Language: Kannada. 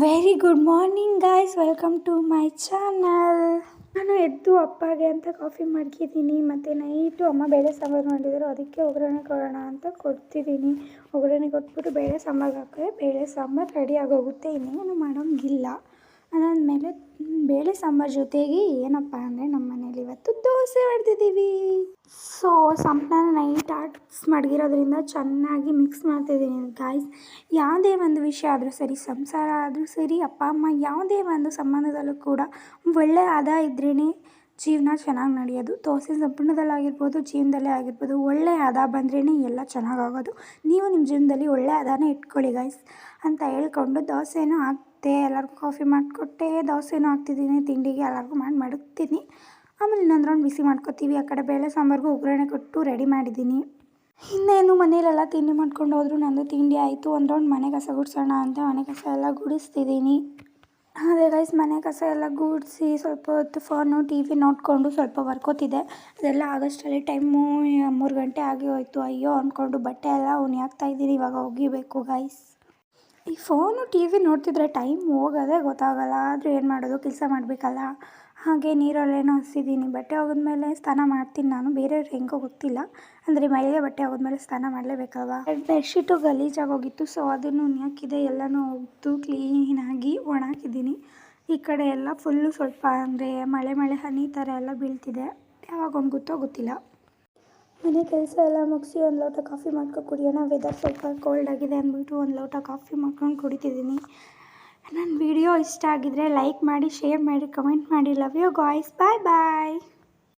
Very good morning guys, welcome to my channel. ನಾನು ಎದ್ದು ಅಪ್ಪಗೆ ಅಂತ ಕಾಫಿ ಮಾಡ್ಕಿದ್ದೀನಿ. ಮತ್ತು ನೈಟು ಅಮ್ಮ ಬೇಳೆ ಸಾಂಬಾರು ಮಾಡಿದ್ರು, ಅದಕ್ಕೆ ಒಗ್ಗರಣೆ ಕೊಡೋಣ ಅಂತ ಕೊಡ್ತಿದ್ದೀನಿ. ಒಗ್ಗರಣೆ ಕೊಟ್ಬಿಟ್ಟು ಬೇಳೆ ಸಾಂಬಾರು ಹಾಕಿದ್ರೆ ಬೇಳೆ ಸಾಂಬಾರು ರೆಡಿ ಆಗೋಗುತ್ತೆ, ಇನ್ನೇನು ಮಾಡೋಂಗಿಲ್ಲ. ಅದಾದಮೇಲೆ ಬೇಳೆ ಸಾಂಬಾರು ಜೊತೆಗೆ ಏನಪ್ಪ ಅಂದರೆ ನಮ್ಮ ಮನೇಲಿ ಇವತ್ತು ದೋಸೆ ಮಾಡ್ತಿದ್ದೀವಿ. ಸೊ ಸಂಪನ್ನ ನೈಟ್ ಆಟ್ಸ್ ಮಡಗಿರೋದ್ರಿಂದ ಚೆನ್ನಾಗಿ ಮಿಕ್ಸ್ ಮಾಡ್ತಿದ್ದೀನಿ ಗಾಯ್ಸ್. ಯಾವುದೇ ಒಂದು ವಿಷಯ ಆದರೂ ಸರಿ, ಸಂಸಾರ ಆದರೂ ಸರಿ, ಅಪ್ಪ ಅಮ್ಮ ಯಾವುದೇ ಒಂದು ಸಂಬಂಧದಲ್ಲೂ ಕೂಡ ಒಳ್ಳೆಯ ಆದ ಇದ್ರೇ ಜೀವನ ಚೆನ್ನಾಗಿ ನಡೆಯೋದು. ದೋಸೆ ಸಂಪೂರ್ಣದಲ್ಲಾಗಿರ್ಬೋದು, ಜೀವನದಲ್ಲೇ ಆಗಿರ್ಬೋದು, ಒಳ್ಳೆಯ ಆದ ಬಂದ್ರೇ ಎಲ್ಲ ಚೆನ್ನಾಗಾಗೋದು. ನೀವು ನಿಮ್ಮ ಜೀವನದಲ್ಲಿ ಒಳ್ಳೆಯ ಆದಾನ ಇಟ್ಕೊಳ್ಳಿ ಗೈಸ್ ಅಂತ ಹೇಳ್ಕೊಂಡು ದೋಸೆನೂ ಹಾಕ್ತೆ, ಎಲ್ಲರಿಗೂ ಕಾಫಿ ಮಾಡಿಕೊಟ್ಟೆ, ದೋಸೆನೂ ಹಾಕ್ತಿದ್ದೀನಿ, ತಿಂಡಿಗೆ ಎಲ್ಲರಿಗೂ ಮಡಗ್ತೀನಿ. ಆಮೇಲೆ ಇನ್ನೊಂದು ರೌಂಡ್ ಬಿಸಿ ಮಾಡ್ಕೊತೀವಿ. ಆ ಕಡೆ ಬೇಳೆ ಸಾಂಬಾರಿಗೂ ಒಗ್ಗರಣೆ ಕೊಟ್ಟು ರೆಡಿ ಮಾಡಿದ್ದೀನಿ. ಇನ್ನೇನು ಮನೇಲೆಲ್ಲ ತಿಂಡಿ ಮಾಡ್ಕೊಂಡು ಹೋದ್ರು, ನಂದು ತಿಂಡಿ ಆಯಿತು. ಒಂದು ರೌಂಡ್ ಮನೆ ಕಸ ಗುಡಿಸೋಣ ಅಂತ ಮನೆ ಕಸ ಎಲ್ಲ ಗುಡಿಸ್ತಿದ್ದೀನಿ. ಅದೇ ಗೈಸ್, ಮನೆ ಕಸ ಎಲ್ಲ ಗುಡಿಸಿ ಸ್ವಲ್ಪ ಹೊತ್ತು ಫೋನು ಟಿ ವಿ ನೋಡಿಕೊಂಡು ಸ್ವಲ್ಪ ಬರ್ಕೋತಿದ್ದೆ. ಅದೆಲ್ಲ ಆಗೋಷ್ಟರಲ್ಲಿ ಟೈಮು 3 ಗಂಟೆ ಆಗಿ ಹೋಯಿತು. ಅಯ್ಯೋ ಅಂದ್ಕೊಂಡು ಬಟ್ಟೆ ಎಲ್ಲ ಉನಿ ಹಾಕ್ತಾಯಿದ್ದೀನಿ, ಇವಾಗ ಒಗಿಬೇಕು ಗೈಸ್. ಈ ಫೋನು ಟಿ ವಿ ನೋಡ್ತಿದ್ರೆ ಟೈಮ್ ಹೋಗೋದೇ ಗೊತ್ತಾಗಲ್ಲ. ಆದರೂ ಏನು ಮಾಡೋದು, ಕೆಲಸ ಮಾಡಬೇಕಲ್ಲ. ಹಾಗೆ ನೀರಲ್ಲೇನೋ ಹಸಿದ್ದೀನಿ. ಬಟ್ಟೆ ಒಗೆದ್ಮೇಲೆ ಸ್ನಾನ ಮಾಡ್ತೀನಿ ನಾನು, ಬೇರೆಯವ್ರು ಹೆಂಗೋ ಗೊತ್ತಿಲ್ಲ. ಅಂದರೆ ಮೈಗೆ ಬಟ್ಟೆ ಒಗೆದ್ಮೇಲೆ ಸ್ನಾನ ಮಾಡಲೇಬೇಕಲ್ವ. ಬೆಡ್ಶೀಟು ಗಲೀಜಾಗಿ ಹೋಗಿತ್ತು, ಸೊ ಅದನ್ನು ಉನಿ ಹಾಕಿದೆ, ಎಲ್ಲನೂ ಒಗೆದು ಕ್ಲೀನಾಗಿ ಒಣಾಕಿದ್ದೀನಿ. ಈ ಕಡೆ ಎಲ್ಲ ಫುಲ್ಲು ಸ್ವಲ್ಪ ಅಂದರೆ ಮಳೆ ಹನಿ ಥರ ಎಲ್ಲ ಬೀಳ್ತಿದೆ, ಯಾವಾಗ ಒಣಗುತ್ತೋ ಗೊತ್ತಿಲ್ಲ. ಮನೆ ಕೆಲಸ ಎಲ್ಲ ಮುಗಿಸಿ ಒಂದು ಲೋಟ ಕಾಫಿ ಮಾಡ್ಕೊಂಡು ಕುಡಿಯೋಣ. ವೆದರ್ ಸ್ವಲ್ಪ ಕೋಲ್ಡ್ ಆಗಿದೆ ಅಂದ್ಬಿಟ್ಟು ಒಂದು ಲೋಟ ಕಾಫಿ ಮಾಡ್ಕೊಂಡು ಕುಡಿತಿದ್ದೀನಿ. ನನ್ನ ವಿಡಿಯೋ ಇಷ್ಟ ಆಗಿದ್ರೆ ಲೈಕ್ ಮಾಡಿ, ಶೇರ್ ಮಾಡಿ, ಕಮೆಂಟ್ ಮಾಡಿ. Love you guys, bye bye.